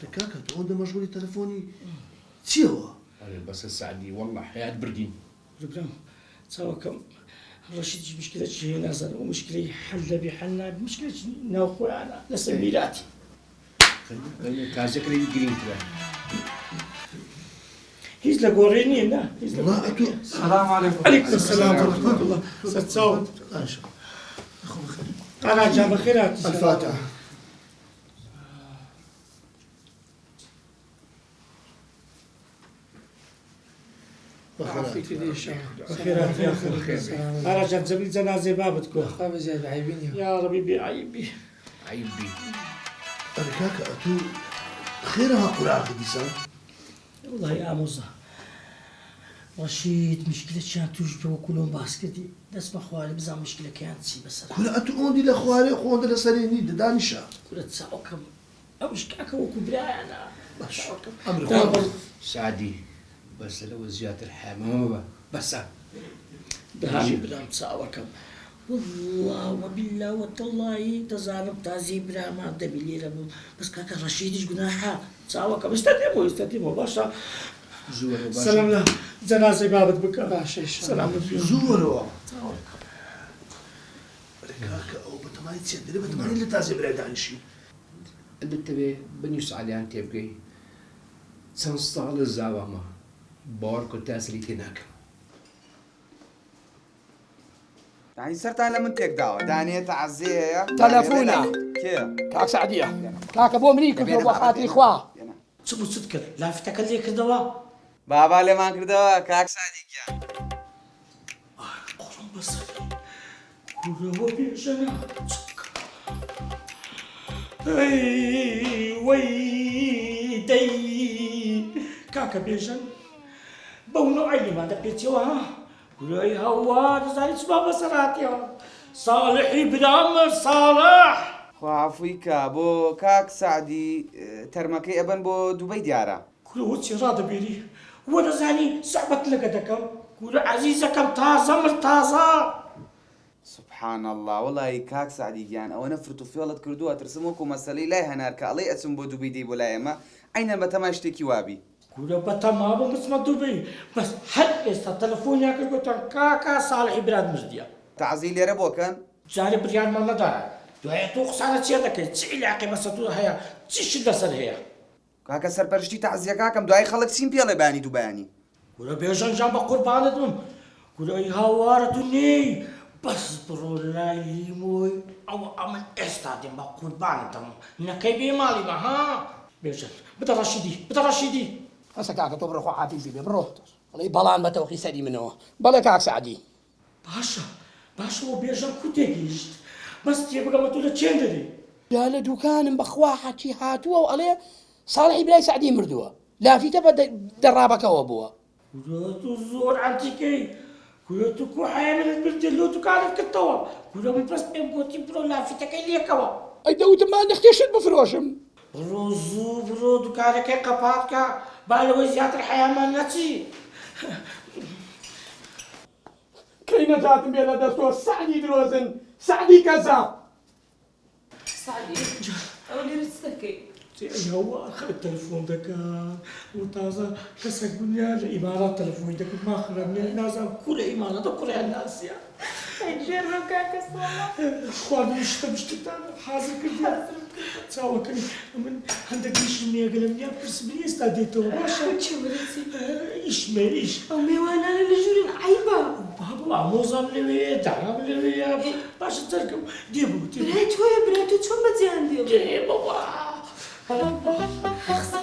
كاكا تقول مشغول تلفوني تيوا بس السعدي والله حياة بردين ربنا تساوكم رشيد مشكلة شيء نازل ومشكلة حل بحلنا بمشكلة ناخو أنا لسبيلاتي كازكري جرين كذا هيز لقوريني هنا والله أتو السلام عليكم. عليكم السلام ورحمة الله ستساوي إن شاء الله أنا جاب خيرات الفاتحة عافيك دي الشهر. خيرات يا أخي أنا جاب زميل جنازة بابتكو خاب زاد عيبيني. يا ربي بعيبي عيب بي أنا كاكا أتو خيرها قرعة ديسان والله يا موزة رشيد مشكلة شان توجدوا كلهم باسكتي دس بخوالي بزا مشكلة كانت سي بس كل أتو أوندي لأخواري أخوان لسريني دانشا كل تساوكم أوش كاكا وكبرى أنا أمر سعدي بس لو زيادة الحامة بس دهاجي بلا تساوكم والله وبالله والله تزالم تازي بلا ما دبلي لهم بس كاكا رشيد ايش جناحه تساوكم استديموا باشا زور وباشا سلام له جنازة بابت بكا باشا سلام له زوروا كاكا أو بتماني تسيدري بتماني اللي تازي بلا دانشي اللي تبي بني سعدي أنت يبقي سنستغل الزعوامة باركو تاسري هناك يعني صرت انا من تيك دعوه دانية تعزيه يا تلفونا. كيف كاك سعدية كاك ابو امريكا بينا ابو خاطري اخواه شو صدق لا فتك اللي كدوا بابا اللي ما كردوا كاك صادق يعني قرن بس هو بيجنا اي ويدي كاكا بيجن بونو عيني ما دقيتيوا ها ولاي هوا زي اسمها بسراتيا صالحي بدامر صالح خو عفويك بو كاك سعدي ترمكي ابن بو دبي ديارة كل وتشي راضي بيري وانا زاني صعبت لقدكم كل عزيزكم تازه مرتازه سبحان الله والله كاك سعدي يعني او نفرتو في ولد كردوها ترسموكم مسألة لا هنارك الله اسم بو دبي دي بولايما اين ما اشتكي وابي كل بتمام بس ما دبي بس حد يستا تلفون ياكل بتاع كاكا صالح براد مجديا تعزيل يا ربو كان جاري بريان ما ندار دوای تو خسارة چیه تسعيل عقب ستو هيا تشد سر هيا كاكا سرپرشتي تعزيه كاكم دعاي خلق سين بيلا باني دباني كل بيجان جنب قربانتهم كل اي هوارتني بس برو لاي موي او امن استادم بقربانتهم نكيبي مالي ما ها بيجان بترشيدي هسه كاك تبر اخو حافظي بروح والله بلان بتوخي سدي منه بلا كاك سعدي باشا وبيجان كتيجيشت بس تيبقى ما تقول تشندري لا لا دكان بخوا حكي هاتوا وعليه صالحي بلا سعدي مردوا لا في تبا درابك وابوها كلتو زور عنتيكي كلتو كو حامل البلدلو تكالف كتوا كلتو من بس بيبقوتي برو لا في تكالي كوا اي دوت ما نختيش بفروشم برو دكانك قباتك بالو زيادة الحياة ما نتي كاين جات بيلا دستور سعدي دروزن سعدي كذاب سعدي أولي رستكي هو أخذ التلفون دك وتازا كسر الدنيا الإمارات تلفون دك ما خربني الناس كل إمارات وكل الناس يا جرب كاكا صلاة خواني مش تتابع حاضر كده تساوي كني من عندك إيش مية قلم يا بس بني استديته باشا شو مرتي إيش ما إيش أمي وأنا لجورين عيبة بابا عموزة ملوية دعم ملوية باشا تركب ديبو بريتو يا بريتو شو بدي عندي ديبو أخسر